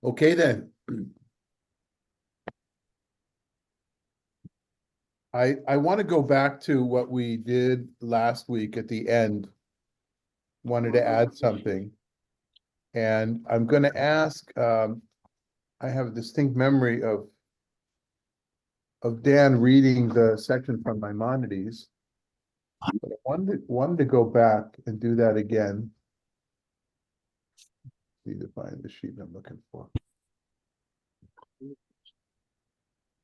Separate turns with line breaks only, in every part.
Okay, then. I want to go back to what we did last week at the end. Wanted to add something. And I'm going to ask, I have a distinct memory of Dan reading the section from Maimonides. But I wanted to go back and do that again. Need to find the sheet I'm looking for.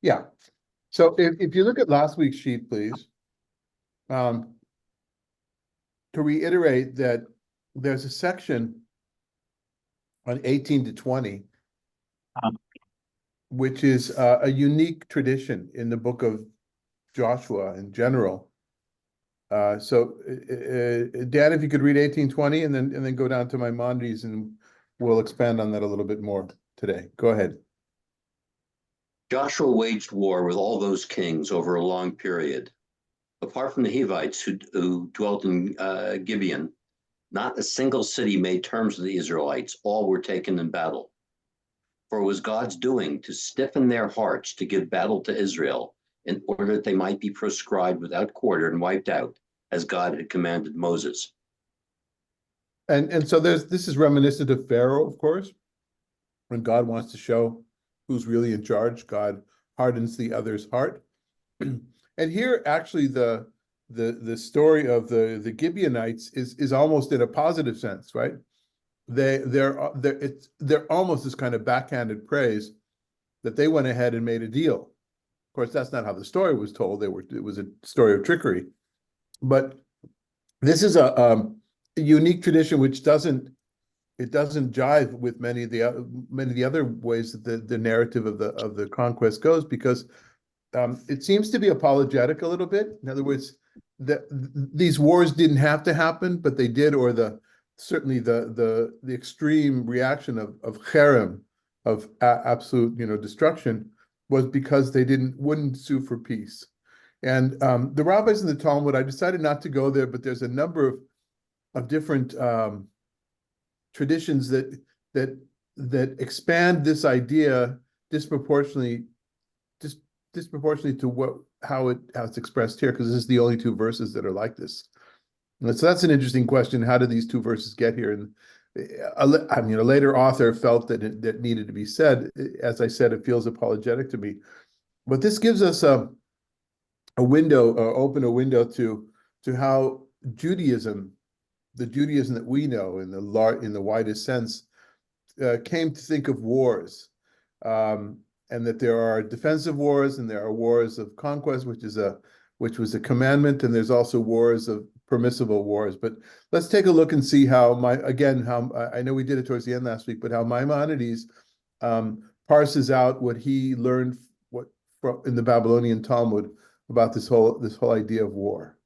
Yeah. So if you look at last week's sheet, please. To reiterate that there's a section on 18 to 20, which is a unique tradition in the book of Joshua in general. So Dan, if you could read 18:20 and then go down to Maimonides, and we'll expand on that a little bit more today. Go ahead.
Joshua waged war with all those kings over a long period. Apart from the Hivites who dwelt in Gibeon, not a single city made terms with the Israelites. All were taken in battle. For it was God's doing to stiffen their hearts to give battle to Israel in order that they might be proscribed without quarter and wiped out, as God had commanded Moses.
And so this is reminiscent of Pharaoh, of course. When God wants to show who's really in charge, God hardens the other's heart. And here, actually, the story of the Gibeonites is almost in a positive sense, right? They're almost this kind of backhanded praise that they went ahead and made a deal. Of course, that's not how the story was told. It was a story of trickery. But this is a unique tradition which doesn't jive with many of the other ways that the narrative of the conquest goes, because it seems to be apologetic a little bit. In other words, these wars didn't have to happen, but they did, or certainly the extreme reaction of cherem, of absolute destruction, was because they wouldn't sue for peace. And the rabbis in the Talmud, I decided not to go there, but there's a number of different traditions that expand this idea disproportionately to how it's expressed here, because this is the only two verses that are like this. And so that's an interesting question. How did these two verses get here? And a later author felt that needed to be said. As I said, it feels apologetic to me, but this gives us a window, open a window to how Judaism, the Judaism that we know in the widest sense, came to think of wars, and that there are defensive wars and there are wars of conquest, which was a commandment, and there's also wars of permissible wars. But let's take a look and see how I know we did it towards the end last week, but how Maimonides parses out what he learned in the Babylonian Talmud about this whole idea of war.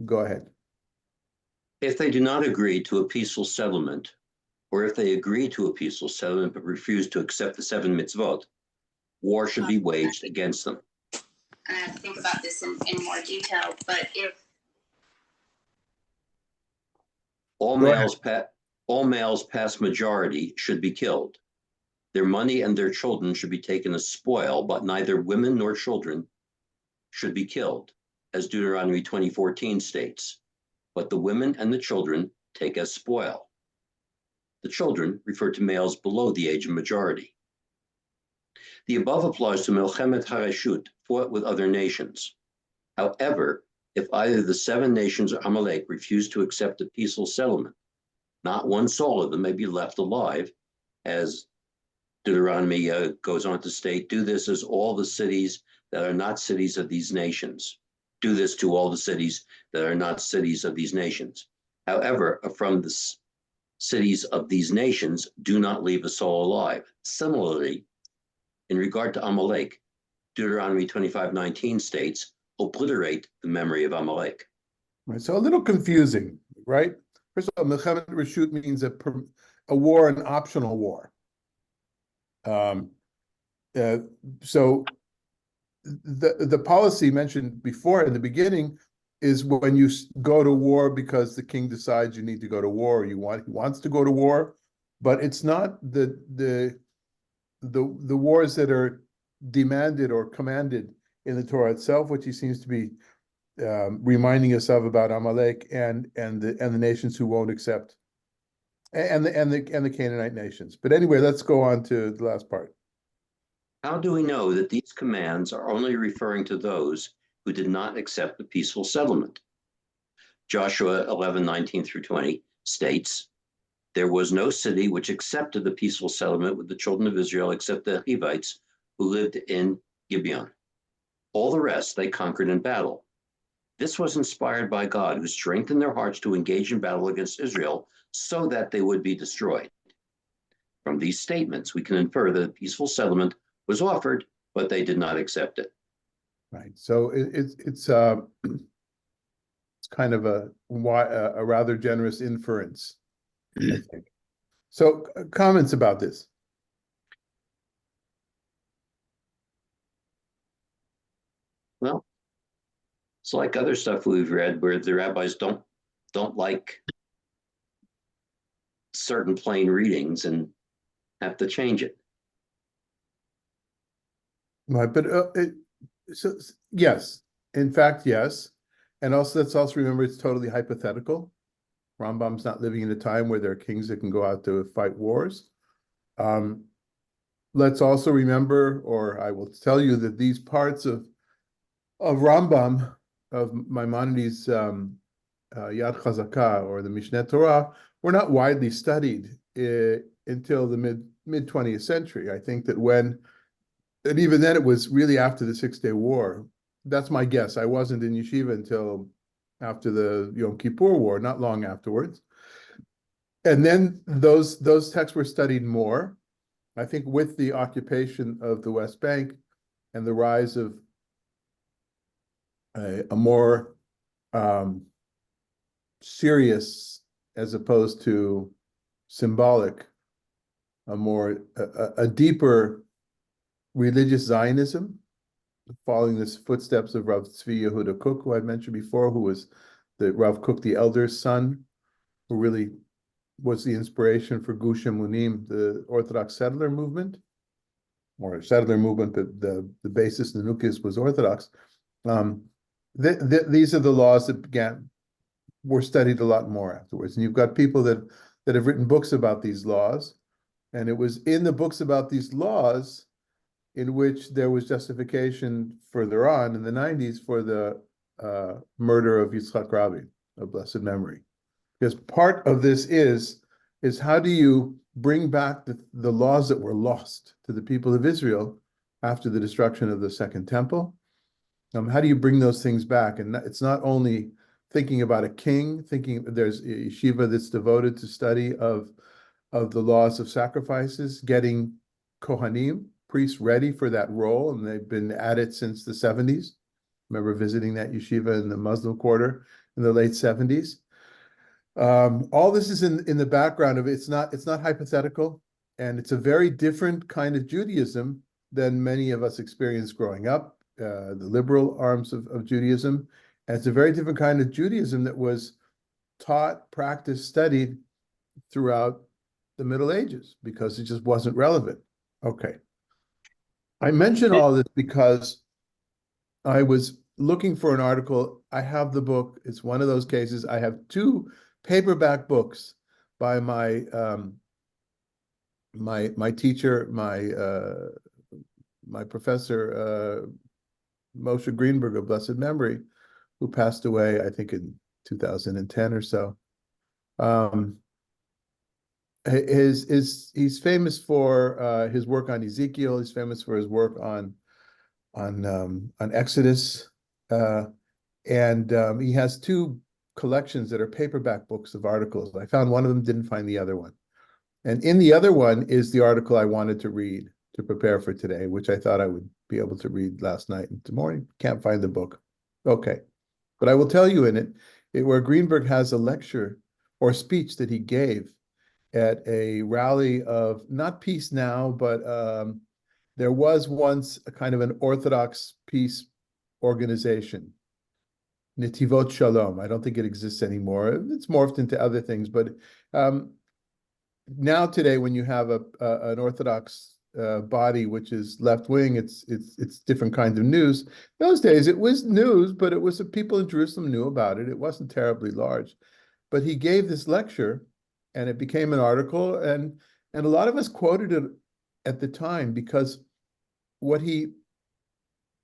Go ahead.
If they do not agree to a peaceful settlement, or if they agree to a peaceful settlement but refuse to accept the 7 mitzvot, war should be waged against them.
And I have to think about this in more detail, but if
all males past majority should be killed. Their money and their children should be taken as spoil, but neither women nor children should be killed, as Deuteronomy 20:14 states. But the women and the children take as spoil. The children refer to males below the age of majority. The above applies to Melchemet Hareshut, fought with other nations. However, if either the 7 nations or Amalek refuse to accept a peaceful settlement, not one soul of them may be left alive, as Deuteronomy goes on to state, do this as all the cities that are not cities of these nations. Do this to all the cities that are not cities of these nations. However, from the cities of these nations, do not leave a soul alive. Similarly, in regard to Amalek, Deuteronomy 25:19 states, obliterate the memory of Amalek.
Right, so a little confusing, right? First of all, Melchemet Reshut means a war, an optional war. So the policy mentioned before in the beginning is when you go to war because the king decides you need to go to war, or he wants to go to war, but it's not the the wars that are demanded or commanded in the Torah itself, which he seems to be reminding us of about Amalek and the nations who won't accept, and the Canaanite nations. But anyway, let's go on to the last part.
How do we know that these commands are only referring to those who did not accept the peaceful settlement? Joshua 11:19 through 20 states, there was no city which accepted the peaceful settlement with the children of Israel except the Hivites who lived in Gibeon. All the rest they conquered in battle. This was inspired by God, who strengthened their hearts to engage in battle against Israel so that they would be destroyed. From these statements, we can infer that a peaceful settlement was offered, but they did not accept it.
Right. So it's kind of a rather generous inference, I think. So comments about this?
Well, it's like other stuff we've read where the rabbis don't like certain plain readings and have to change it.
Right, but so yes, in fact, yes, and also let's also remember it's totally hypothetical. Rambam's not living in a time where there are kings that can go out to fight wars. Let's also remember, or I will tell you that these parts of Rambam, of Maimonides' Yad Chazakah or the Mishneh Torah, were not widely studied until the mid 20th century. I think that and even then it was really after the 6-Day War. That's my guess. I wasn't in yeshiva until after the Yom Kippur War, not long afterwards. And then those texts were studied more. I think with the occupation of the West Bank and the rise of a more serious, as opposed to symbolic, a deeper religious Zionism, following the footsteps of Rav Tzvi Yehuda Kook, who I mentioned before, who was the Rav Kook the elder's son, who really was the inspiration for Gush Emunim, the Orthodox settler movement, or settler movement, but the basis, the nukis, was Orthodox. These are the laws that were studied a lot more afterwards. And you've got people that have written books about these laws. And it was in the books about these laws in which there was justification further on in the 90s for the murder of Yitzhak Rabin, of blessed memory. Because part of this is how do you bring back the laws that were lost to the people of Israel after the destruction of the Second Temple? How do you bring those things back? And it's not only thinking about a king, there's a yeshiva that's devoted to study of the laws of sacrifices, getting Kohanim, priests, ready for that role, and they've been at it since the 70s. I remember visiting that yeshiva in the Muslim Quarter in the late 70s. All this is in the background of it. It's not hypothetical, and it's a very different kind of Judaism than many of us experienced growing up, the liberal arms of Judaism. And it's a very different kind of Judaism that was taught, practiced, studied throughout the Middle Ages because it just wasn't relevant. Okay. I mention all this because I was looking for an article. I have the book. It's one of those cases. I have 2 paperback books by my teacher, my professor, Moshe Greenberg of blessed memory, who passed away, I think, in 2010 or so. He's famous for his work on Ezekiel. He's famous for his work on Exodus, and he has 2 collections that are paperback books of articles. I found one of them, didn't find the other one. And in the other one is the article I wanted to read to prepare for today, which I thought I would be able to read last night and tomorrow. Can't find the book. Okay. But I will tell you in it where Greenberg has a lecture or speech that he gave at a rally of not Peace Now, but there was once a kind of an Orthodox peace organization, Netivot Shalom. I don't think it exists anymore. It's morphed into other things, but now today, when you have an Orthodox body, which is left wing. It's different kinds of news. Those days it was news, but it was the people in Jerusalem knew about it. It wasn't terribly large. But he gave this lecture, and it became an article, and a lot of us quoted it at the time, because what he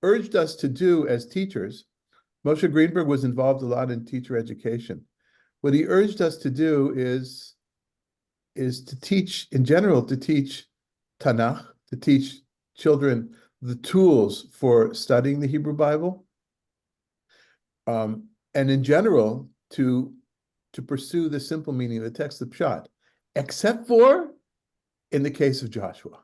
urged us to do as teachers, Moshe Greenberg was involved a lot in teacher education. What he urged us to do is to teach, in general, to teach Tanakh, to teach children the tools for studying the Hebrew Bible, and in general, to pursue the simple meaning of the text, the pshat, except for in the case of Joshua.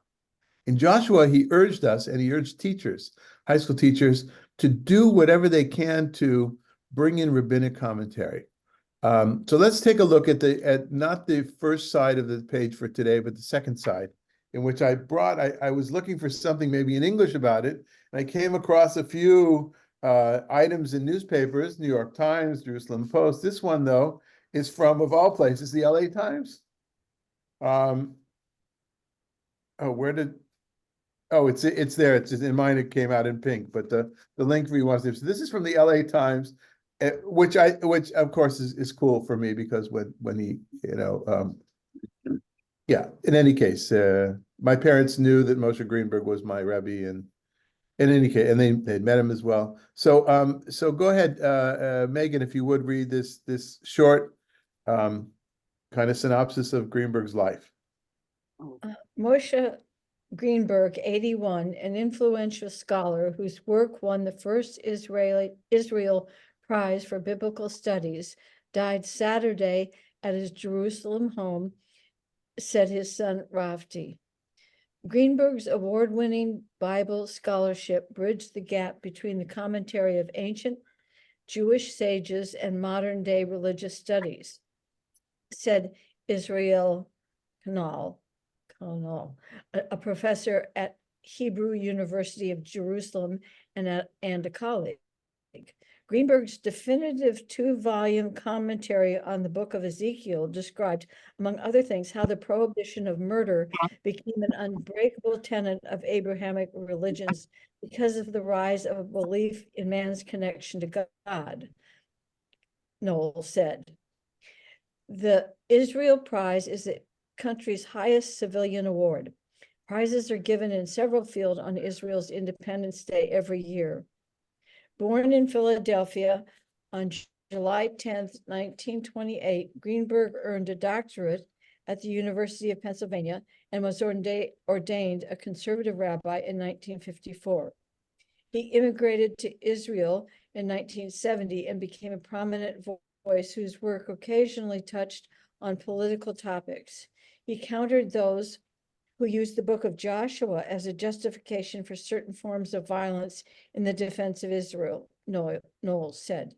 In Joshua, he urged us, and he urged teachers, high school teachers, to do whatever they can to bring in rabbinic commentary. So let's take a look at not the first side of the page for today, but the second side, in which I was looking for something maybe in English about it, and I came across a few items in newspapers, New York Times, Jerusalem Post. This one, though, is from, of all places, the LA Times. It's there. It's in mine. It came out in pink, but the link for you wants to. So this is from the LA Times, which of course is cool for me, because when he, yeah. In any case, my parents knew that Moshe Greenberg was my Rebbe, and in any case, and they'd met him as well. So so go ahead, Megan, if you would read this short kind of synopsis of Greenberg's life.
Moshe Greenberg, 81, an influential scholar whose work won the first Israel Prize for Biblical Studies, died Saturday at his Jerusalem home, said his son Rafti. Greenberg's award-winning Bible scholarship bridged the gap between the commentary of ancient Jewish sages and modern-day religious studies, said Israel Kanal, a professor at Hebrew University of Jerusalem and a colleague. Greenberg's definitive 2-volume commentary on the book of Ezekiel described, among other things, how the prohibition of murder became an unbreakable tenet of Abrahamic religions because of the rise of a belief in man's connection to God. Noel said, the Israel Prize is the country's highest civilian award. Prizes are given in several fields on Israel's Independence Day every year. Born in Philadelphia on July 10th, 1928, Greenberg earned a doctorate at the University of Pennsylvania and was ordained a conservative rabbi in 1954. He immigrated to Israel in 1970 and became a prominent voice whose work occasionally touched on political topics. He countered those who used the book of Joshua as a justification for certain forms of violence in the defense of Israel, Noel said.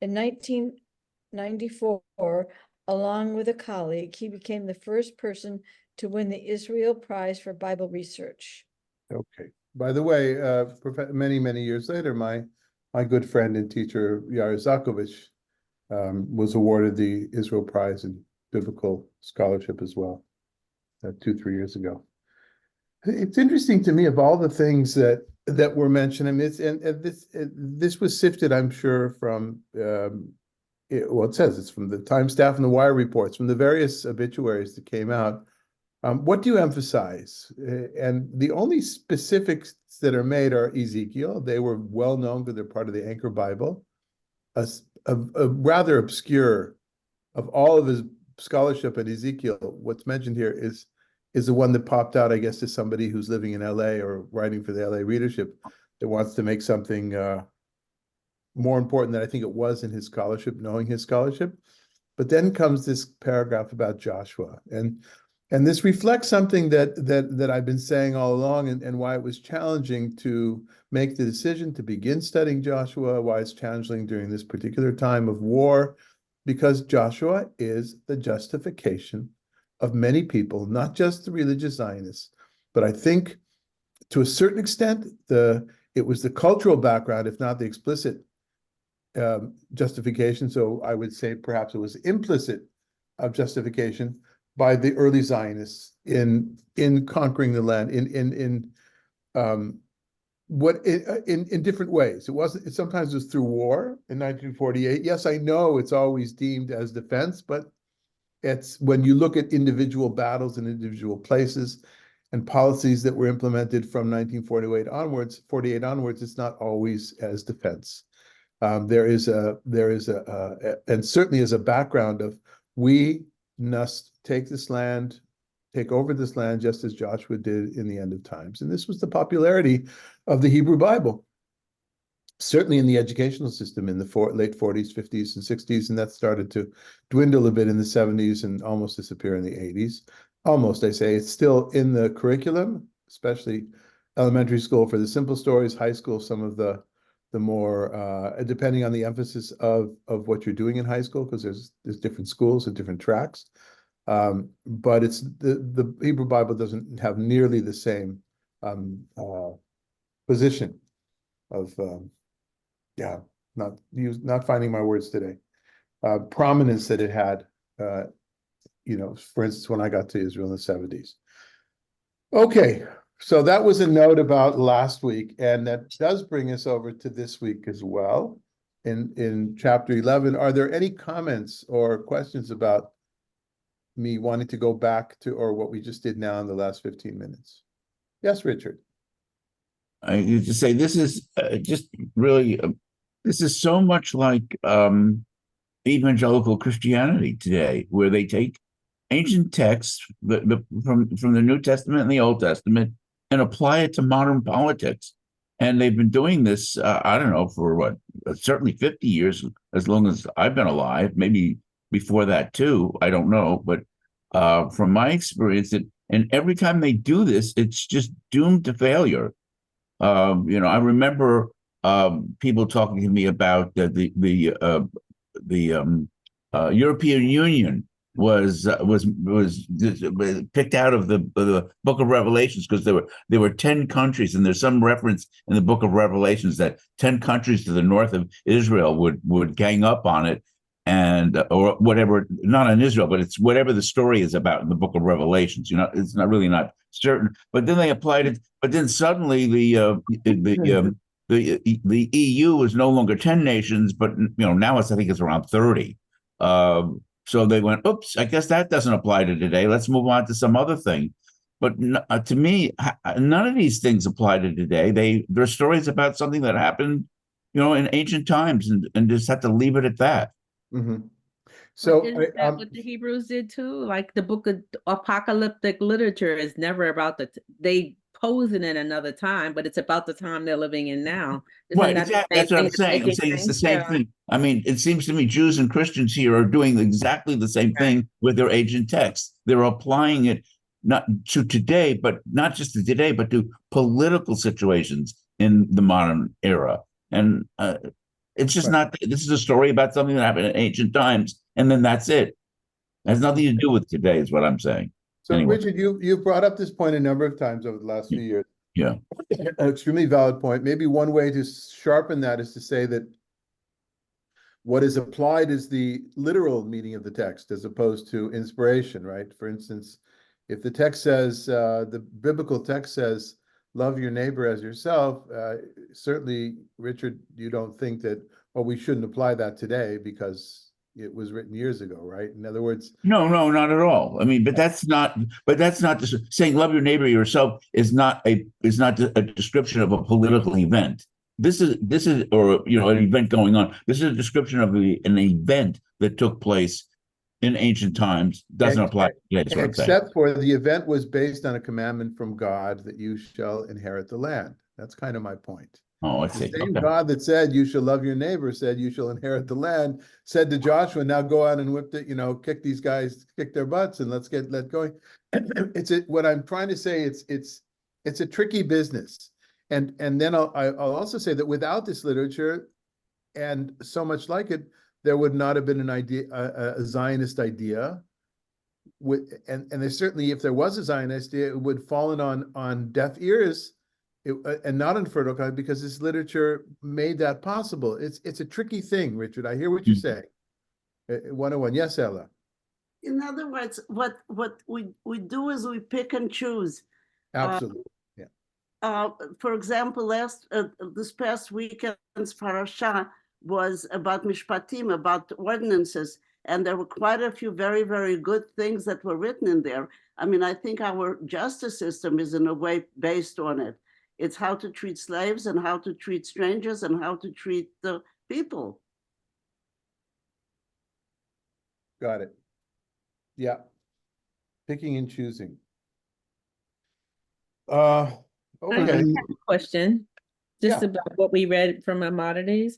In 1994, along with a colleague, he became the first person to win the Israel Prize for Bible Research.
Okay. By the way, many years later, my good friend and teacher, Yair Zakovich, was awarded the Israel Prize in Biblical Scholarship as well. 2-3 years ago. It's interesting to me, of all the things that were mentioned, I mean, this was sifted, I'm sure, from it says it's from the Time staff and the Wire reports, from the various obituaries that came out. What do you emphasize? And the only specifics that are made are Ezekiel. They were well known because they're part of the Anchor Bible. A rather obscure, of all of his scholarship at Ezekiel, what's mentioned here is the one that popped out, I guess, to somebody who's living in LA or writing for the LA readership that wants to make something more important than I think it was in his scholarship, knowing his scholarship. But then comes this paragraph about Joshua, and this reflects something that I've been saying all along, and why it was challenging to make the decision to begin studying Joshua, why it's challenging during this particular time of war, because Joshua is the justification of many people, not just the religious Zionists, but I think to a certain extent, it was the cultural background, if not the explicit justification. So I would say perhaps it was implicit of justification by the early Zionists in conquering the land in different ways. Sometimes it was through war in 1948. Yes, I know it's always deemed as defense, but it's when you look at individual battles in individual places and policies that were implemented from 1948 onwards, it's not always as defense. There is and certainly as a background of, we must take over this land, just as Joshua did in the end of times. And this was the popularity of the Hebrew Bible, certainly in the educational system in the late 40s, 50s, and 60s, and that started to dwindle a bit in the 70s and almost disappear in the 80s. Almost, I say. It's still in the curriculum, especially elementary school for the simple stories, high school, some of the more, depending on the emphasis of what you're doing in high school, because there's different schools and different tracks. But it's the Hebrew Bible doesn't have nearly the same position of not finding my words today, prominence that it had, for instance, when I got to Israel in the 70s. Okay, so that was a note about last week, and that does bring us over to this week as well. In chapter 11, are there any comments or questions about me wanting to go back to, or what we just did now in the last 15 minutes? Yes, Richard.
I used to say this is just really, this is so much like evangelical Christianity today, where they take ancient texts from the New Testament and the Old Testament and apply it to modern politics. And they've been doing this, I don't know, for what, certainly 50 years, as long as I've been alive, maybe before that too, I don't know. But from my experience, and every time they do this, it's just doomed to failure. I remember people talking to me about the European Union was picked out of the Book of Revelations because there were 10 countries, and there's some reference in the Book of Revelations that 10 countries to the north of Israel would gang up on it, and or whatever, not on Israel, but it's whatever the story is about in the Book of Revelations. It's not really not certain. But then they applied it. But then suddenly the EU is no longer 10 nations, but now I think it's around 30. So they went, oops, I guess that doesn't apply to today. Let's move on to some other thing. But to me, none of these things apply to today. They're stories about something that happened, in ancient times, and just have to leave it at that.
Mm-hmm. So
isn't that what the Hebrews did too? Like the book of apocalyptic literature is never about they pose it in another time, but it's about the time they're living in now.
Right, exactly. That's what I'm saying. I'm saying it's the same thing. I mean, it seems to me Jews and Christians here are doing exactly the same thing with their ancient texts. They're applying it not to today, but not just to today, but to political situations in the modern era. And it's just not. This is a story about something that happened in ancient times, and then that's it. It has nothing to do with today, is what I'm saying.
So, anyway. Richard, you brought up this point a number of times over the last few years.
Yeah.
An extremely valid point. Maybe one way to sharpen that is to say that what is applied is the literal meaning of the text as opposed to inspiration, right? For instance, if the text says, the biblical text says, love your neighbor as yourself, certainly, Richard, you don't think that, well, we shouldn't apply that today because it was written years ago, right? In other words,
no, not at all. I mean, but that's not saying love your neighbor yourself is not a description of a political event. This is or an event going on. This is a description of an event that took place in ancient times. Doesn't apply today.
Except for the event was based on a commandment from God that you shall inherit the land. That's kind of my point.
Oh, I see.
The same God that said you shall love your neighbor said you shall inherit the land, said to Joshua, now go out and whip it, kick these guys, kick their butts, and let's get going. What I'm trying to say, it's a tricky business. And then I'll also say that without this literature and so much like it, there would not have been an idea, a Zionist idea. And there's certainly, if there was a Zionist idea, it would have fallen on deaf ears. And not on fertile ground, because this literature made that possible. It's a tricky thing, Richard. I hear what you're saying. 101. Yes, Ella.
In other words, what we do is we pick and choose.
Absolutely.
For example, this past weekend's parasha was about mishpatim, about ordinances, and there were quite a few very, very good things that were written in there. I mean, I think our justice system is in a way based on it. It's how to treat slaves and how to treat strangers and how to treat the people.
Got it. Yeah. Picking and choosing.
I
Okay.
have a question, just
Yeah.
about what we read from Maimonides.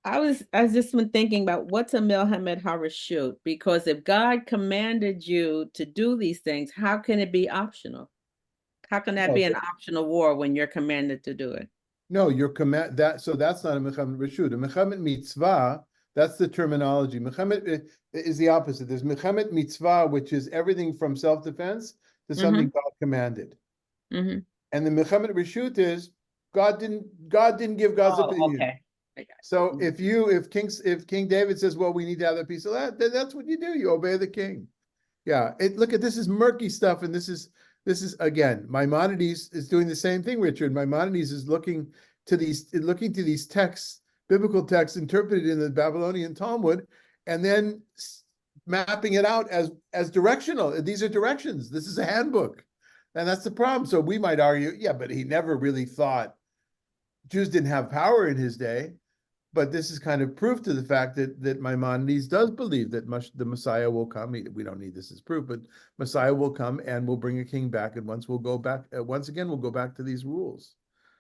I just been thinking about what's a Milhamed Harashut, because if God commanded you to do these things, how can it be optional? How can that
No,
be an optional war when you're commanded to do it?
No, your command so that's not a mechamet reshut. A mechamet mitzvah, that's the terminology. Mechamet is the opposite. There's mechamet mitzvah, which is everything from self-defense to something God commanded.
Mm-hmm.
And the mechamet reshut is God didn't give God's opinion.
Okay.
So if King David says, well, we need to have a piece of that, then that's what you do. You obey the king. Yeah. Look at this is murky stuff, and this is again, Maimonides is doing the same thing, Richard. Maimonides is looking to these texts, biblical texts interpreted in the Babylonian Talmud, and then mapping it out as directional. These are directions. This is a handbook. And that's the problem. So we might argue, yeah, but he never really thought Jews didn't have power in his day. But this is kind of proof to the fact that Maimonides does believe that the Messiah will come. We don't need this as proof, but Messiah will come and will bring a king back. And once again, we'll go back to these rules.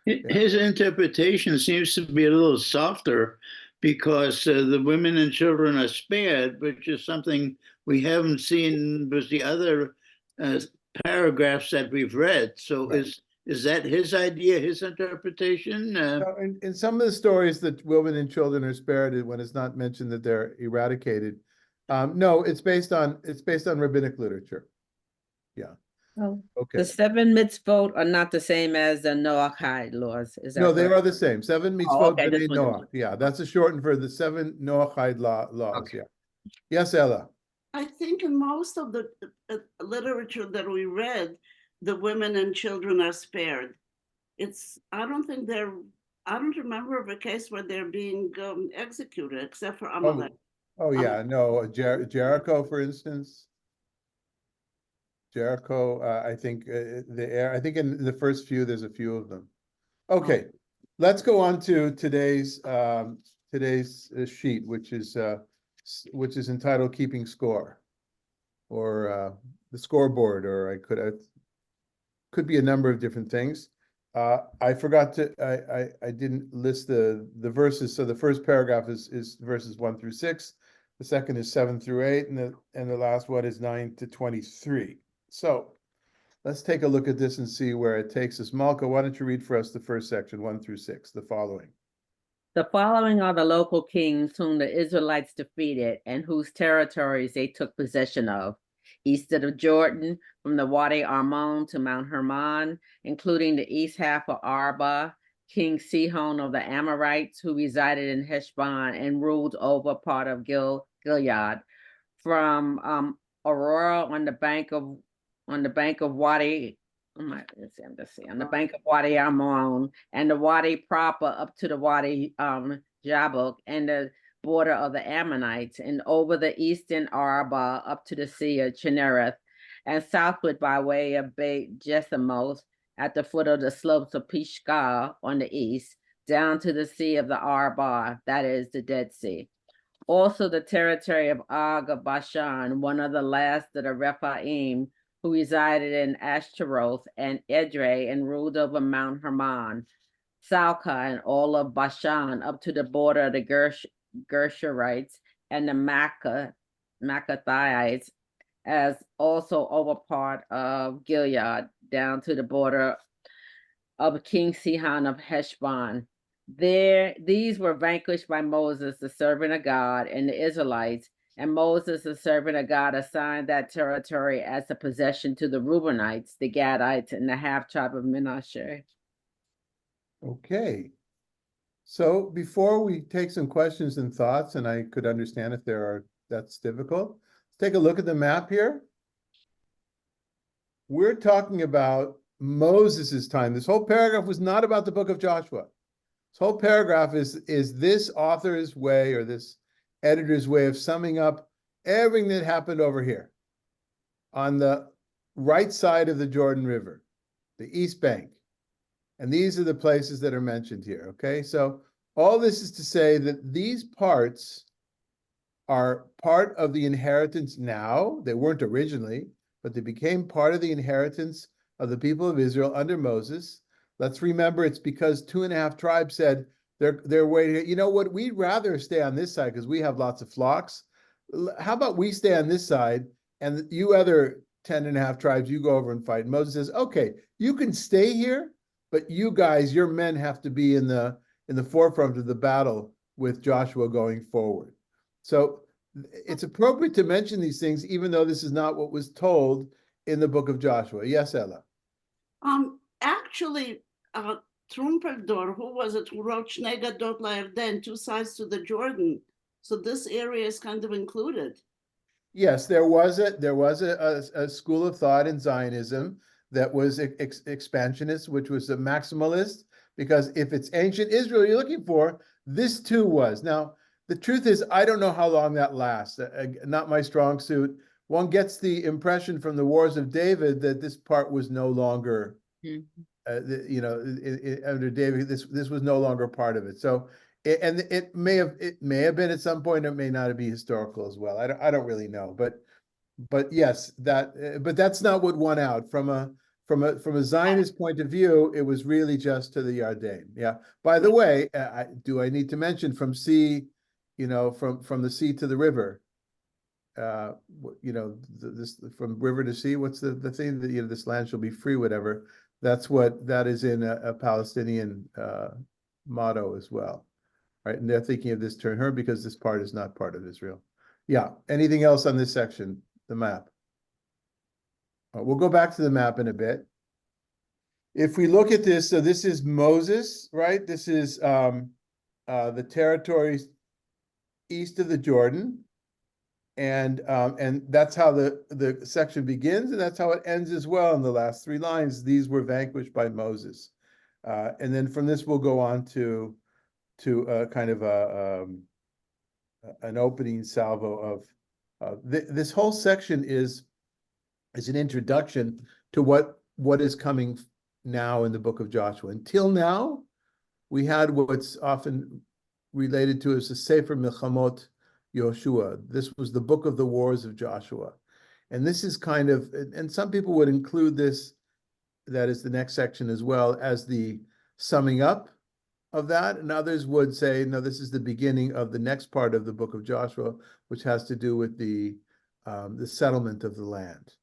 His interpretation seems to be a little softer because the women and children are spared, which is something we haven't seen with the other paragraphs that we've read. So
Right.
Is that his idea, his interpretation?
In some of the stories that women and children are spared when it's not mentioned that they're eradicated. No, it's based on rabbinic literature. Yeah.
Oh,
Okay.
the 7 mitzvot are not the same as the Noachide laws. Is that
No, they
correct?
are the same. 7 mitzvot
okay,
b'nei
this one-
Noach. Yeah, that's a shortened for the 7 Noachide laws.
Okay.
Yeah. Yes, Ella.
I think in most of the literature that we read, the women and children are spared. I don't remember of a case where they're being executed, except for Amalek.
Oh yeah, no, Jericho, for instance. Jericho, I think I think in the first few, there's a few of them. Okay, let's go on to today's sheet, which is entitled "Keeping Score," or the scoreboard, or I could be a number of different things. I forgot to I didn't list the verses. So the first paragraph is verses 1 through 6. The second is 7 through 8, and the last one is 9 to 23. So let's take a look at this and see where it takes us. Malka, why don't you read for us the first section, 1 through 6, the following.
The following are the local kings whom the Israelites defeated and whose territories they took possession of. East of the Jordan, from the Wadi Armon to Mount Hermon, including the east half of Arba, King Sihon of the Amorites, who resided in Heshbon and ruled over part of Gilead. From Aurora on the bank of Wadi, on the bank of Wadi Armon, and the Wadi proper up to the Wadi Jabuk and the border of the Ammonites, and over the eastern Arba up to the Sea of Chinnereth, and southward by way of Beit Jeshimoth at the foot of the slopes of Pisgah on the east, down to the Sea of the Arba, that is the Dead Sea. Also the territory of Og of Bashan, one of the last of the Rephaim, who resided in Ashtaroth and Edrei and ruled over Mount Hermon, Salca and all of Bashan up to the border of the Gershurites and the Maccathites, as also over part of Gilead down to the border of King Sihon of Heshbon. These were vanquished by Moses, the servant of God, and the Israelites, and Moses, the servant of God, assigned that territory as a possession to the Reubenites, the Gadites, and the half-tribe of Manasseh.
Okay. So before we take some questions and thoughts, and I could understand if that's difficult, take a look at the map here. We're talking about Moses's time. This whole paragraph was not about the book of Joshua. This whole paragraph is this author's way, or this editor's way, of summing up everything that happened over here on the right side of the Jordan River, the East Bank. And these are the places that are mentioned here, okay? So all this is to say that these parts are part of the inheritance now. They weren't originally, but they became part of the inheritance of the people of Israel under Moses. Let's remember, it's because 2.5 tribes said they're waiting. You know what? We'd rather stay on this side because we have lots of flocks. How about we stay on this side, and you other 10.5 tribes, you go over and fight. And Moses says, okay, you can stay here, but you guys, your men have to be in the forefront of the battle with Joshua going forward. So it's appropriate to mention these things, even though this is not what was told in the book of Joshua. Yes, Ella.
Actually, Trumpeldor, who was it, who wrote Shnei Gadot LaYarden, 2 sides to the Jordan. So this area is kind of included.
Yes, there was a school of thought in Zionism that was expansionist, which was a maximalist, because if it's ancient Israel you're looking for, this too was. Now, the truth is, I don't know how long that lasts. Not my strong suit. One gets the impression from the Wars of David that this part was no longer, under David, this was no longer part of it. So, it may have been at some point. It may not be historical as well. I don't really know, but yes, but that's not what won out from a Zionist point of view. It was really just to the Yarden. Yeah. By the way, do I need to mention from sea, from the sea to the river? This from river to sea. What's the thing that this land shall be free, whatever. That is in a Palestinian motto as well, right? And they're thinking of this turn her because this part is not part of Israel. Yeah. Anything else on this section? The map. We'll go back to the map in a bit. If we look at this, so this is Moses, right? This is the territories east of the Jordan. And that's how the section begins, and that's how it ends as well in the last 3 lines. These were vanquished by Moses. And then from this, we'll go on to kind of an opening salvo of this whole section is an introduction to what is coming now in the book of Joshua. Until now, we had what's often related to as the Sefer Milchamot Yoshua. This was the book of the wars of Joshua. And this is kind of, and some people would include this, that is the next section as well, as the summing up of that. And others would say, no, this is the beginning of the next part of the book of Joshua, which has to do with the settlement of the land.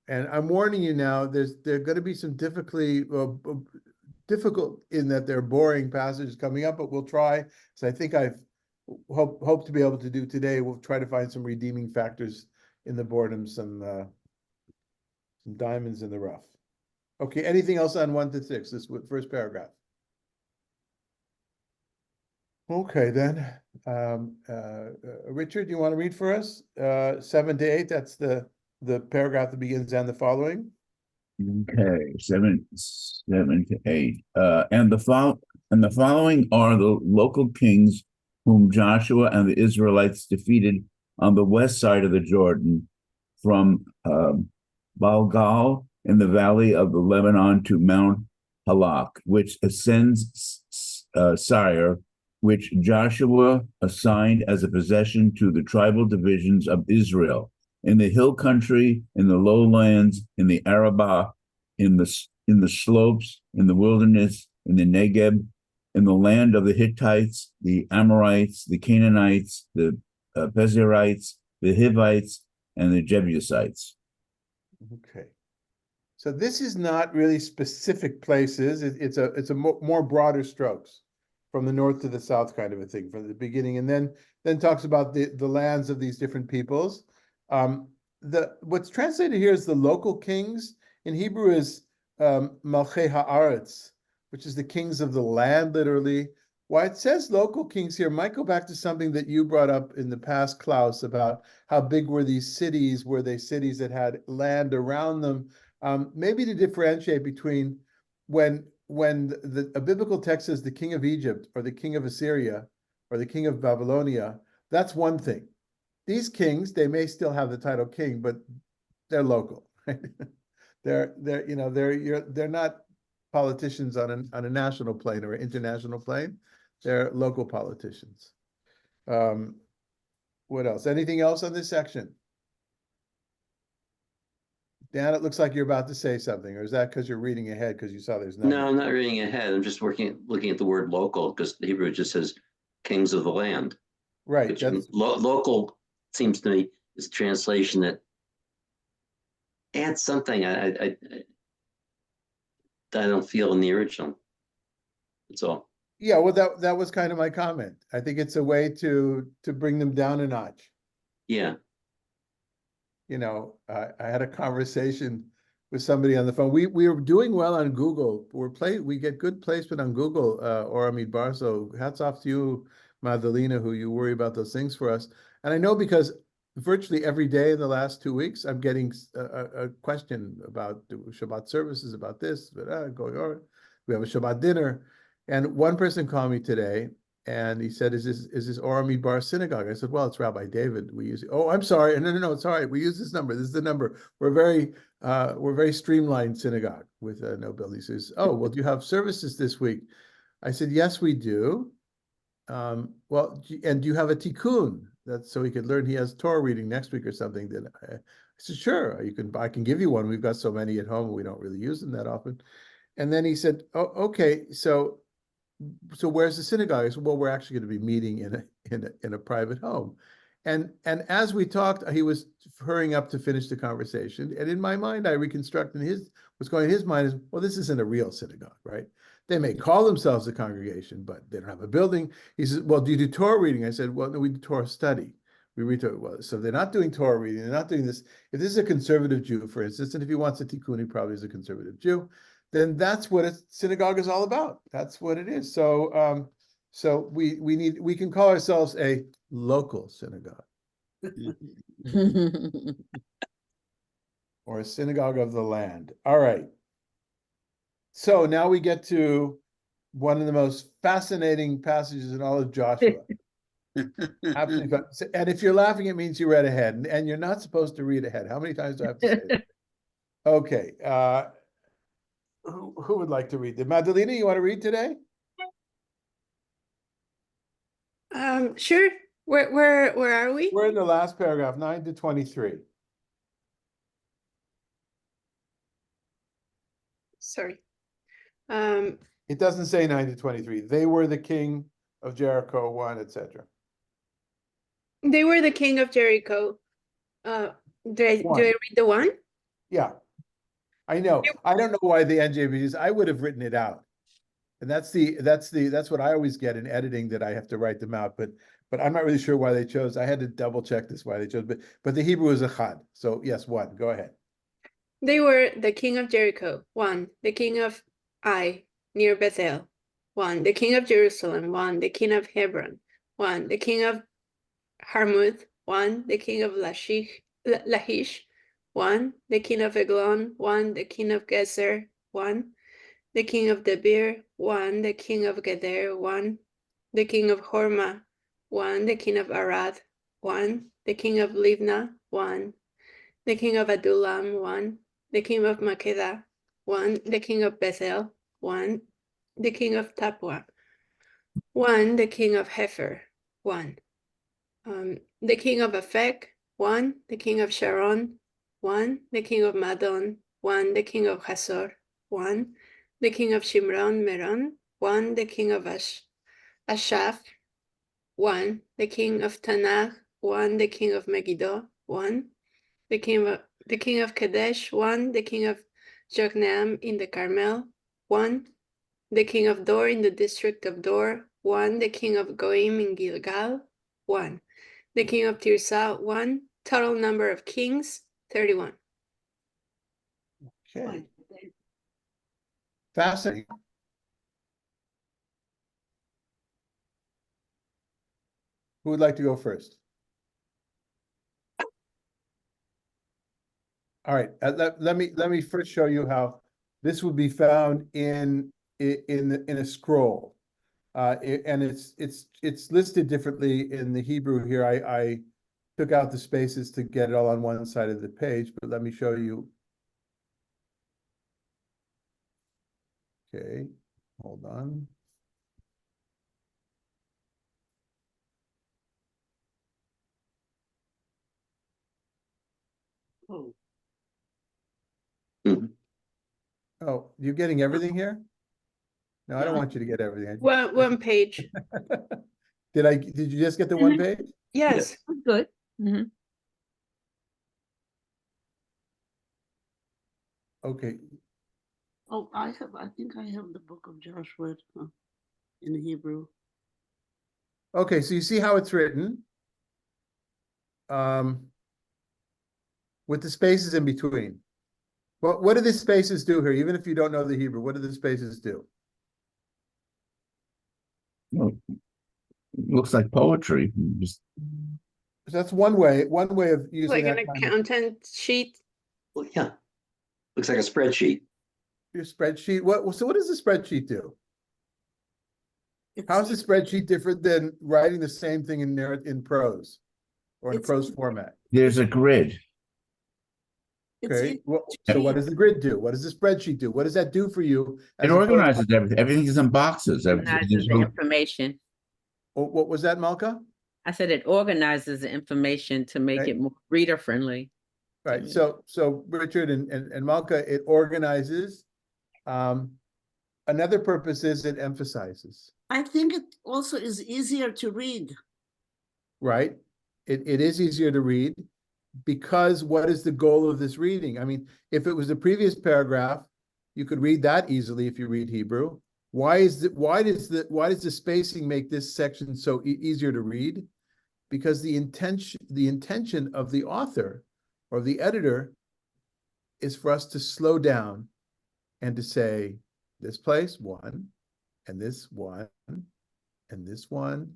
And I'm warning you now, there are going to be some difficult in that they're boring passages coming up, but we'll try. So I think I've hope to be able to do today. We'll try to find some redeeming factors in the boredom, some diamonds in the rough. Okay, anything else on 1 to 6, this first paragraph? Okay, then. Richard, do you want to read for us? 7 to 8, that's the paragraph that begins and the following.
Okay, 7 to 8. And the following are the local kings whom Joshua and the Israelites defeated on the west side of the Jordan, from Balgal in the valley of the Lebanon to Mount Halak, which ascends Sire, which Joshua assigned as a possession to the tribal divisions of Israel, in the hill country, in the lowlands, in the Arabah, in the slopes, in the wilderness, in the Negeb, in the land of the Hittites, the Amorites, the Canaanites, the Perizzites, the Hivites, and the Jebusites.
Okay. So this is not really specific places. It's a more broader strokes, from the north to the south kind of a thing from the beginning, and then talks about the lands of these different peoples. What's translated here is the local kings. In Hebrew is Malchei Haaretz, which is the kings of the land, literally, Why it says local kings here might go back to something that you brought up in the past, Klaus, about how big were these cities? Were they cities that had land around them? Maybe to differentiate between when a biblical text says the king of Egypt or the king of Assyria or the king of Babylonia, that's one thing. These kings, they may still have the title king, but they're local. Right? They're not politicians on a national plane or international plane. They're local politicians. What else? Anything else on this section? Dan, it looks like you're about to say something, or is that because you're reading ahead because you saw there's numbers?
No, I'm not reading ahead. I'm just looking at the word local because the Hebrew just says kings of the land.
Right.
Which
That's
local seems to me is a translation that adds something I don't feel in the original. That's all.
yeah. Well, that was kind of my comment. I think it's a way to bring them down a notch.
Yeah.
I had a conversation with somebody on the phone. We were doing well on Google. We get good placement on Google, Oramid Bar. So hats off to you, Madalena, who you worry about those things for us. And I know because virtually every day in the last 2 weeks, I'm getting a question about Shabbat services, about this, but going on. We have a Shabbat dinner. And one person called me today and he said, is this Oramid Bar Synagogue? I said, well, it's Rabbi David. We use it. Oh, I'm sorry. No, it's all right. We use this number. This is the number. We're very streamlined synagogue with no building. He says, oh, well, do you have services this week? I said, yes, we do. Well, and do you have a tikkun? That's so he could learn. He has Torah reading next week or something. Then I said, sure, I can give you one. We've got so many at home. We don't really use them that often. And then he said, oh, okay, so where's the synagogue? I said, well, we're actually going to be meeting in a private home. And as we talked, he was hurrying up to finish the conversation. And in my mind, I reconstructed what's going in his mind is, well, this isn't a real synagogue, right? They may call themselves a congregation, but they don't have a building. He says, well, do you do Torah reading? I said, well, no, we do Torah study. We read Torah. Well, so they're not doing Torah reading. They're not doing this. If this is a conservative Jew, for instance, and if he wants a tikkun, he probably is a conservative Jew, then that's what a synagogue is all about. That's what it is. So we can call ourselves a local synagogue or a synagogue of the land. All right. So now we get to one of the most fascinating passages in all of Joshua. Absolutely. And if you're laughing, it means you read ahead, and you're not supposed to read ahead. How many times do I have to say that? Okay. Who would like to read? Madalena, you want to read today?
Sure. Where are we?
We're in the last paragraph, 9 to 23.
Sorry.
It doesn't say 9 to 23. They were the king of Jericho, 1, etc.
They were the king of Jericho. Do I read the one?
Yeah, I know. I don't know why the NJV is. I would have written it out, and that's what I always get in editing, that I have to write them out. But I'm not really sure why they chose. I had to double check this why they chose. But the Hebrew is echad. So yes, 1. Go ahead.
They were the king of Jericho, 1. The king of Ai, near Bethel, 1. The king of Jerusalem, 1. The king of Hebron, 1. The king of Harmuth, 1. The king of Lachish, 1. The king of Eglon, 1. The king of Gezer, 1. The king of Debir, 1. The king of Geder, 1. The king of Hormah, 1. The king of Arad, 1. The king of Libnah, 1. The king of Adullam, 1. The king of Makkedah, 1. The king of Bethel, 1. The king of Tapua, 1. The king of Hefer, 1. The king of Aphek, 1. The king of Sharon, 1. The king of Madon, 1. The king of Hazor, 1. The king of Shimron Meron, 1. The king of Ashaph, 1. The king of Tanakh, 1. The king of Megiddo, 1. The king of Kadesh, 1. The king of Jokneam in the Carmel, 1. The king of Dor in the district of Dor, 1. The king of Goim in Gilgal, 1. The king of Tirzah, 1. Total number of kings, 31.
Okay. Fascinating. Who would like to go first? All right, let me first show you how this would be found in a scroll. And it's listed differently in the Hebrew here. I took out the spaces to get it all on one side of the page, but let me show you. Okay, hold on.
Oh,
Mhm.
Oh, you're getting everything here? No, I don't want you to get everything.
One page.
Did you just get the one
Mhm.
page?
Yes.
Good. Mhm.
Okay,
oh, I think I have the book of Joshua in Hebrew.
okay, so you see how it's written? With the spaces in between. What do the spaces do here? Even if you don't know the Hebrew, what do the spaces do?
Well, it looks like poetry. Just
So that's one way of using
Like an
that kind of
accountant sheet.
Well, yeah, looks like a spreadsheet.
your spreadsheet. So what does the spreadsheet do? How's the
It's,
spreadsheet different than writing the same thing in prose or in a
It's-
prose format?
there's a grid.
it's
Okay,
easy
well,
to
so what
read.
does the grid do? What does the spreadsheet do? What does that do for you?
It
As opposed to-
organizes everything. Everything is in boxes.
Organizes the information.
What was that, Malka?
I said it organizes the information to make
Right.
it more reader friendly.
Right, so Richard and Malka, it organizes. Another purpose is it emphasizes,
I think it also is easier to read.
right? It is easier to read because what is the goal of this reading? I mean, if it was the previous paragraph, you could read that easily if you read Hebrew. Why does the spacing make this section so easier to read? Because the intention of the author or the editor is for us to slow down and to say, this place, one, and this one, and this one,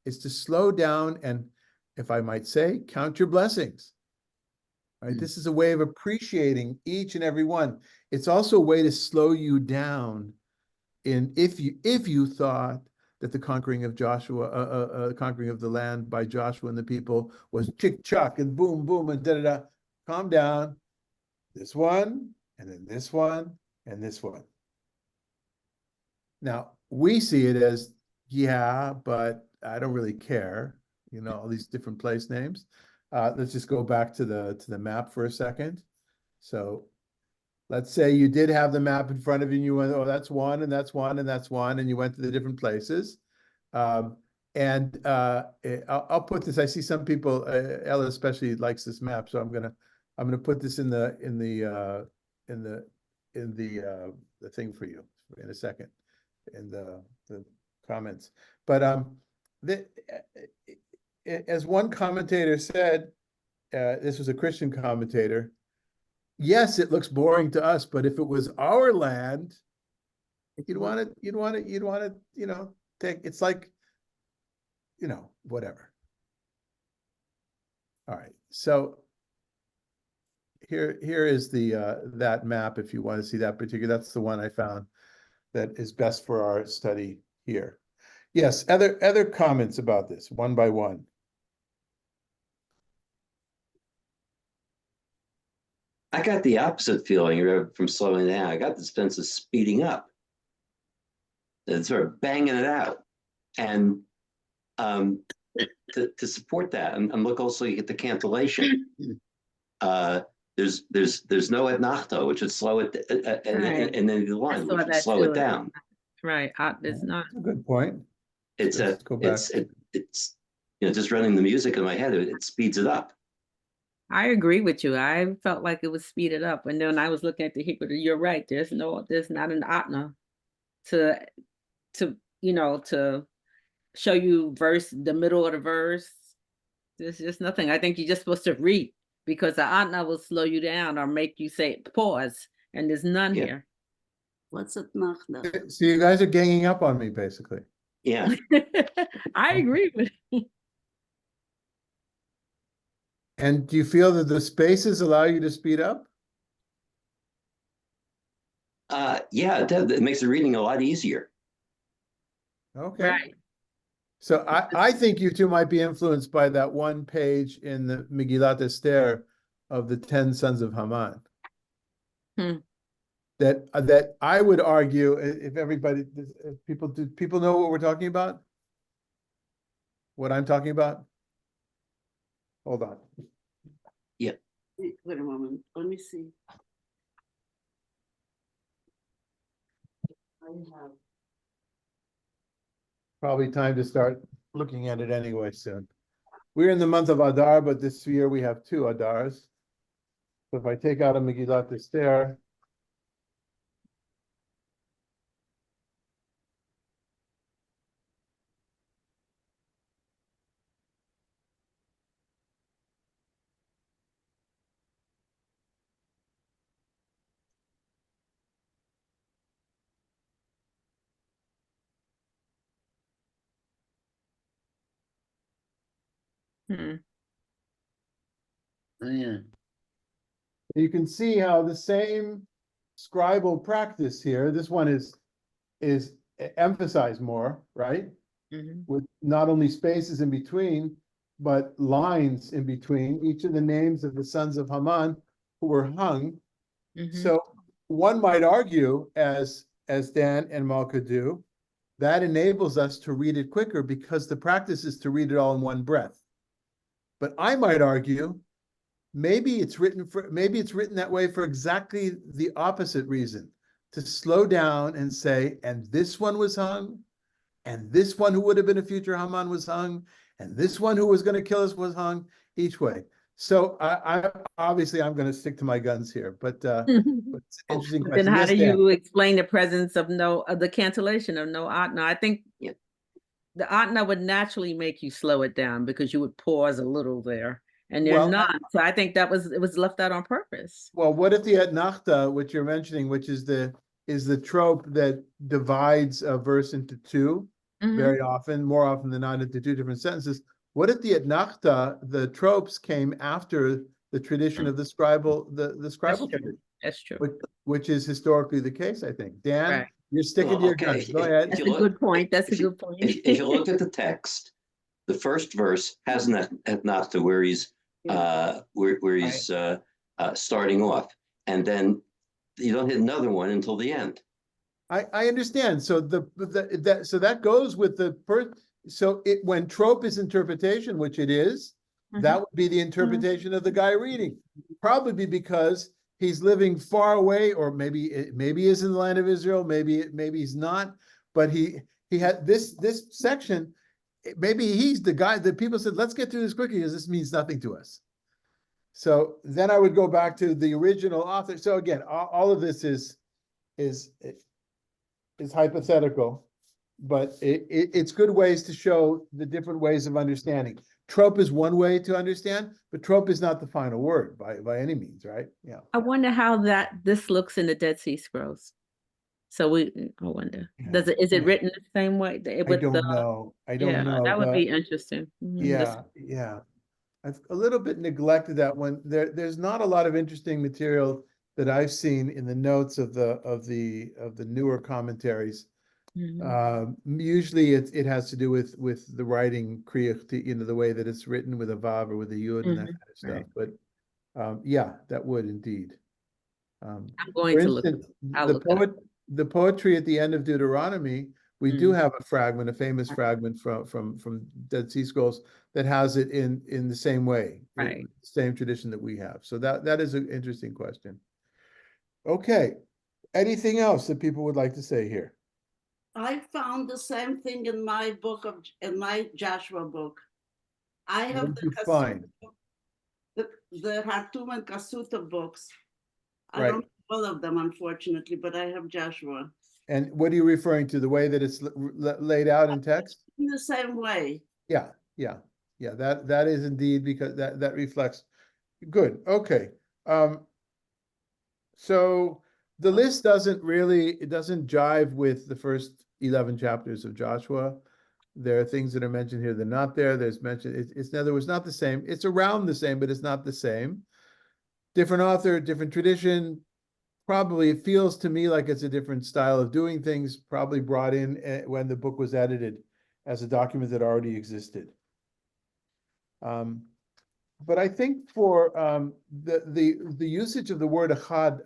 is to slow down and, if I might say, count your blessings. Right? This is a way of appreciating each and every one. It's also a way to slow you down if you thought that the conquering of Joshua, conquering of the land by Joshua and the people was chick chuck and boom boom and da da da. Calm down. This one, and then this one, and this one. Now we see it as, yeah, but I don't really care. You know, all these different place names. Let's just go back to the map for a second. So let's say you did have the map in front of you and you went, oh, that's one, and that's one, and that's one, and you went to the different places. I'll put this, I see some people, Ella especially likes this map, so I'm gonna put this in the thing for you in a second, in the comments. But as one commentator said, this was a Christian commentator, yes, it looks boring to us, but if it was our land, you'd want to, take, it's like, whatever. All right, so here is that map if you want to see that particular, that's the one I found that is best for our study here. Yes, other comments about this, one by one.
I got the opposite feeling from slowing down. I got the sense of speeding up. And sort of banging it out. And to support that, and look also, you get the cantillation. There's no et nachto, which would slow it, and then the line, which would slow it down.
Right, it's not.
That's a good point.
It's
Let's go back.
it's just running the music in my head, it speeds it up.
I agree with you. I felt like it was speeded up, and then I was looking at the Hebrew. You're right. There's not an atna to show you the middle of the verse. There's just nothing. I think you're just supposed to read, because the atna will slow you down or make you say pause, and there's none here.
What's it nachna?
So you guys are ganging up on me, basically.
Yeah.
I agree with you.
And do you feel that the spaces allow you to speed up?
Yeah, it does. It makes the reading a lot easier.
Okay.
Right.
So I think you two might be influenced by that one page in the Megillat Esther of the 10 sons of Haman.
Hmm.
That I would argue, if everybody, if people know what we're talking about? What I'm talking about? Hold on.
Wait a moment, let me see. I have.
Probably time to start looking at it anyway soon. We're in the month of Adar, but this year we have 2 Adars. So if I take out a Megillat Esther,
Hmm.
Oh, yeah.
you can see how the same scribal practice here, this one is emphasized more, right?
Mhm.
With not only spaces in between, but lines in between each of the names of the sons of Haman who were hung.
Mhm.
So one might argue, as Dan and Malka do, that enables us to read it quicker because the practice is to read it all in one breath. But I might argue maybe it's written that way for exactly the opposite reason, to slow down and say, and this one was hung, and this one who would have been a future Haman was hung, and this one who was going to kill us was hung, each way. So I obviously I'm going to stick to my guns here, but it's an interesting
Then
question.
how
Yes,
do
Dan?
you explain the presence of the cancellation of no atna? I think
Yeah.
the atna would naturally make you slow it down because you would pause a little there, and they're
Well,
not. So I think it was left out on purpose.
Well, what if the etnachta, which you're mentioning, which is the trope that divides a verse into 2
Mhm.
very often, more often than not, into 2 different sentences? What if the etnachta, the tropes, came after the tradition of the scribal
That's
tradition,
true. That's true.
which is historically the case, I think. Dan,
Right.
you're sticking to your
Okay,
guns. Go ahead.
That's
you
a
look-
good point. That's a
if you-
good point.
If you look at the text, the first verse has an etnata where he's starting off, and then you don't hit another one until the end.
I understand. So that goes with the first. So when trope is interpretation, which it is, that would be the interpretation of the guy reading. Probably because he's living far away, or maybe is in the land of Israel, maybe he's not. But he had this section. Maybe he's the guy that people said, let's get through this quickly because this means nothing to us. So then I would go back to the original author. So again, all of this is hypothetical, but it's good ways to show the different ways of understanding. Trope is one way to understand, but trope is not the final word by any means, right? Yeah.
I wonder how this looks in the Dead Sea Scrolls. So I wonder, is it written the same way?
I don't know. I don't know.
That would be interesting.
Yeah. I've a little bit neglected that one. There's not a lot of interesting material that I've seen in the notes of the newer commentaries. Usually it has to do with the writing kriyach, the way that it's written with a vav or with a yud and that kind of stuff.
Right.
But yeah, that would indeed.
I'm going
For
to look.
instance,
I'll look it up.
the poetry at the end of Deuteronomy, we do
Mm.
have a famous fragment from Dead Sea Scrolls that has it in the same way,
Right.
same tradition that we have. So that is an interesting question. Okay, anything else that people would like to say here?
I found the same thing in my Joshua book. I
What
have
did you find?
the Hartum and Kasuta books. I
Right.
don't have all of them, unfortunately, but I have Joshua.
And what are you referring to? The way that it's laid out in text?
In the same way.
Yeah. That is indeed, because that reflects. Good. Okay. So the list doesn't jive with the first 11 chapters of Joshua. There are things that are mentioned here that are not there. There's mentioned, it's in other words, not the same. It's around the same, but it's not the same. Different author, different tradition. Probably it feels to me like it's a different style of doing things, probably brought in when the book was edited as a document that already existed. But I think for the usage of the word achad,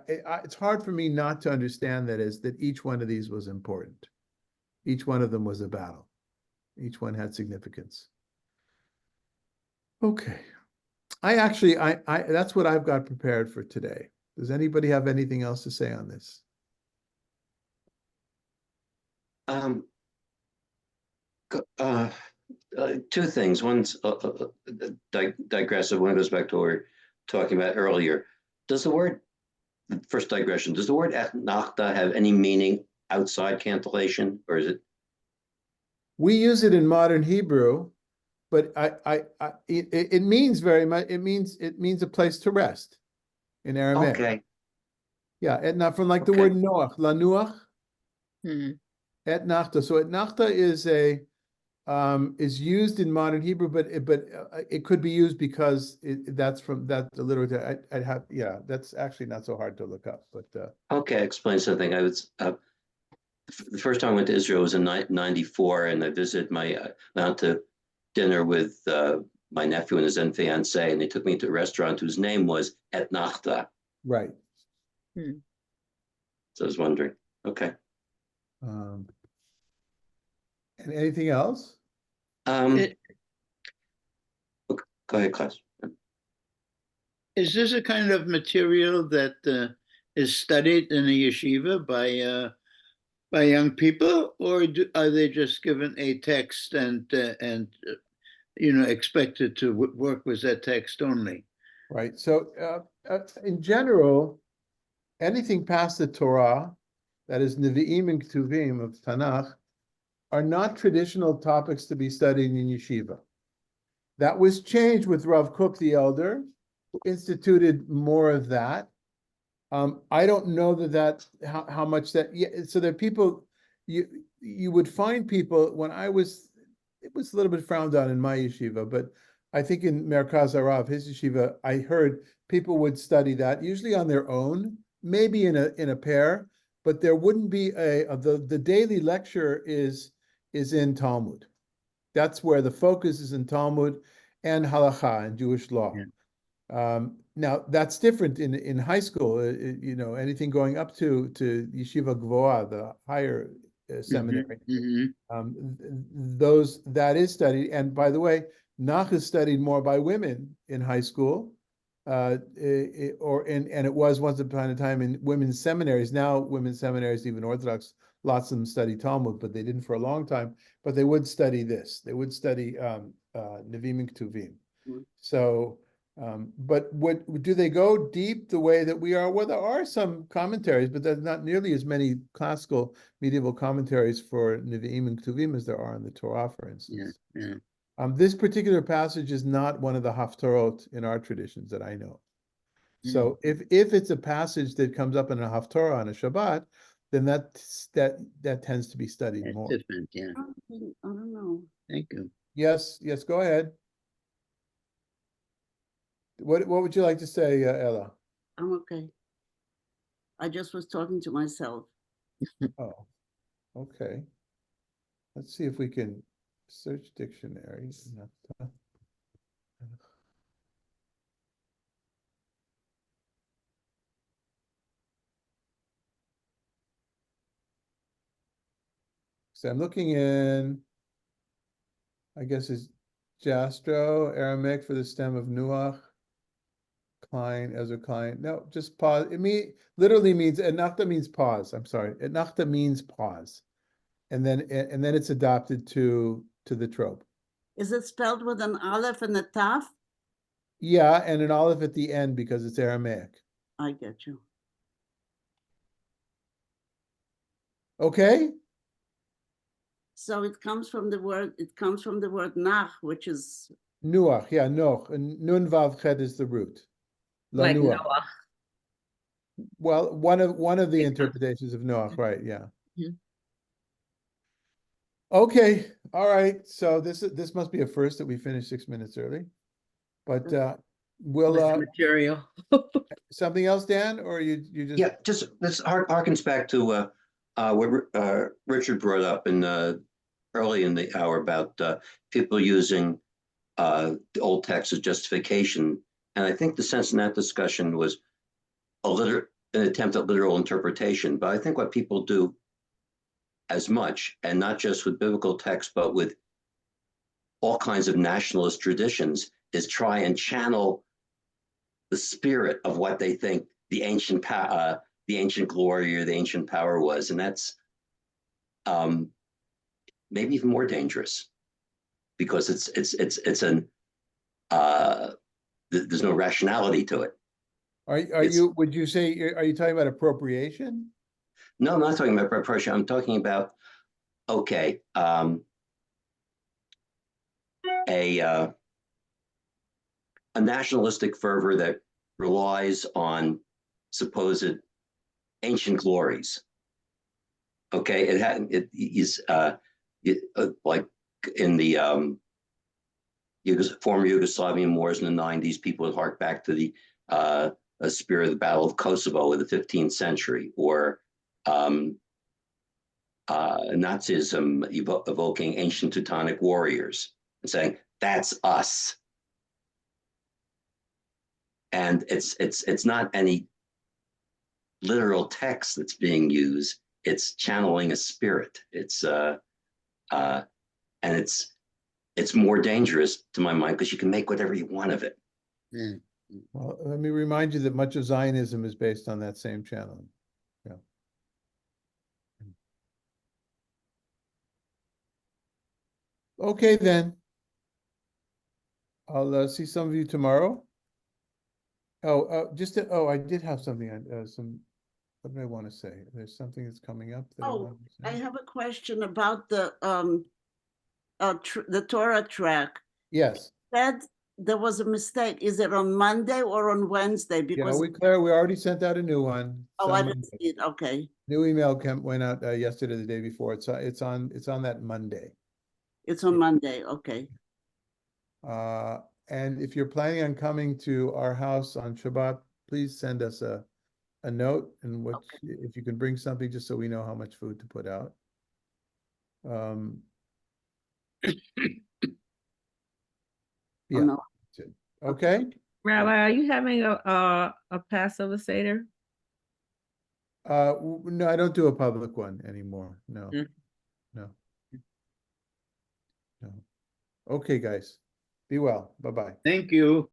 it's hard for me not to understand that each one of these was important. Each one of them was a battle. Each one had significance. Okay. I that's what I've got prepared for today. Does anybody have anything else to say on this?
Two things. One's digressive. One goes back to what we were talking about earlier. Does the word, first digression, does the word etnachta have any meaning outside cantillation, or is it?
We use it in modern Hebrew, but it means very much. It means a place to rest in Aramaic.
Okay.
Yeah, etna from like the word noach, lanuach, etnachta. So etnachta is used in modern Hebrew, but it could be used because that's from that the literature. I'd have, yeah, that's actually not so hard to look up. But
Okay, explain something. I was the first time I went to Israel was in '94, and I visited went out to dinner with my nephew and his then fiance, and they took me to a restaurant whose name was Etnachta.
right.
So I was wondering. Okay.
And anything else?
Go ahead, class.
Is this a kind of material that is studied in a yeshiva by young people, or are they just given a text and expected to work with that text only?
Right. So in general, anything past the Torah, that is Nevi'im and Ketuvim of Tanakh, are not traditional topics to be studied in yeshiva. That was changed with Rav Kook the Elder, who instituted more of that. I don't know how much that. Yeah, so there are people you would find people when it was a little bit frowned on in my yeshiva, but I think in Merkaz Harav, his yeshiva, I heard people would study that usually on their own, maybe in a pair, but there wouldn't be the daily lecture is in Talmud. That's where the focus is in Talmud and halacha and Jewish law. Yeah. Now that's different in high school. Anything going up to Yeshiva Gvoa, the higher seminary. That is studied. And by the way, Nach is studied more by women in high school, and it was once upon a time in women's seminaries. Now women's seminaries, even Orthodox, lots of them study Talmud, but they didn't for a long time. But they would study this. They would study Nevim and Ketuvim. So, but do they go deep the way that we are? Well, there are some commentaries, but there's not nearly as many classical medieval commentaries for Nevi'im and Ketuvim as there are in the Torah, for instance.
Yeah.
This particular passage is not one of the haftarot in our traditions that I know. So if it's a passage that comes up in a haftarah on a Shabbat, then that tends to be studied
That's
more.
different, yeah.
I don't know.
Thank you.
Yes, go ahead. What would you like to say, Ella?
I'm okay. I just was talking to myself.
Oh, okay. Let's see if we can search dictionary. So I'm looking in, I guess it's Jastro, Aramaic for the stem of Nuach. Klein, Ezra Klein. No, just pause. It literally means etnachta means pause. I'm sorry. Etnachta means pause. And then it's adopted to the trope.
Is it spelled with an aleph and a taf?
Yeah, and an aleph at the end because it's Aramaic.
I get you.
Okay?
So it comes from the word nach, which is
Nuach, yeah, Noch. And Nun Vav Chet is the root.
Like
Lanuach.
Noah.
Well, one of the interpretations of Noach, right, yeah.
Mhm.
Okay, all right, so this must be a first that we finished 6 minutes early. But we'll
With the material.
something else, Dan, or you just
Yeah, just this harkens back to what Richard brought up in early in the hour about people using the old text as justification, and I think the sense in that discussion was an attempt at literal interpretation. But I think what people do as much, and not just with biblical text, but with all kinds of nationalist traditions, is try and channel the spirit of what they think the ancient glory or the ancient power was, and that's maybe even more dangerous because there's no rationality to it.
would you say, are you talking about appropriation?
No, I'm not talking about appropriation. I'm talking about, okay, a nationalistic fervor that relies on supposed ancient glories. Okay, it is like in the former Yugoslavian wars in the 90s, people would hark back to the spirit of the Battle of Kosovo in the 15th century, or Nazism evoking ancient Teutonic warriors and saying, that's us. And it's not any literal text that's being used. It's channeling a spirit. And it's more dangerous to my mind because you can make whatever you want of it.
Yeah.
Well, let me remind you that much of Zionism is based on that same channeling. Yeah. Okay, then. I'll see some of you tomorrow. Oh, I did have something on what do I want to say? There's something that's coming up that I
Oh,
wanted to
I
say.
have a question about the Torah track.
Yes,
Said there was a mistake. Is it on Monday or on Wednesday?
yeah,
Because
we already sent out a new one. It's
oh, I
on
didn't
Monday.
see it. Okay,
New email went out yesterday, the day before. It's on that Monday.
it's on Monday. Okay.
And if you're planning on coming to our house on Shabbat, please send us a note, and if you can bring something, just so we know how much food to put out.
Oh,
Yeah.
no.
That's it. Okay.
Rabbi, are you having a Passover Seder?
No, I don't do a public one anymore. No,
Mm.
no. Okay, guys. Be well. Bye-bye.
Thank you.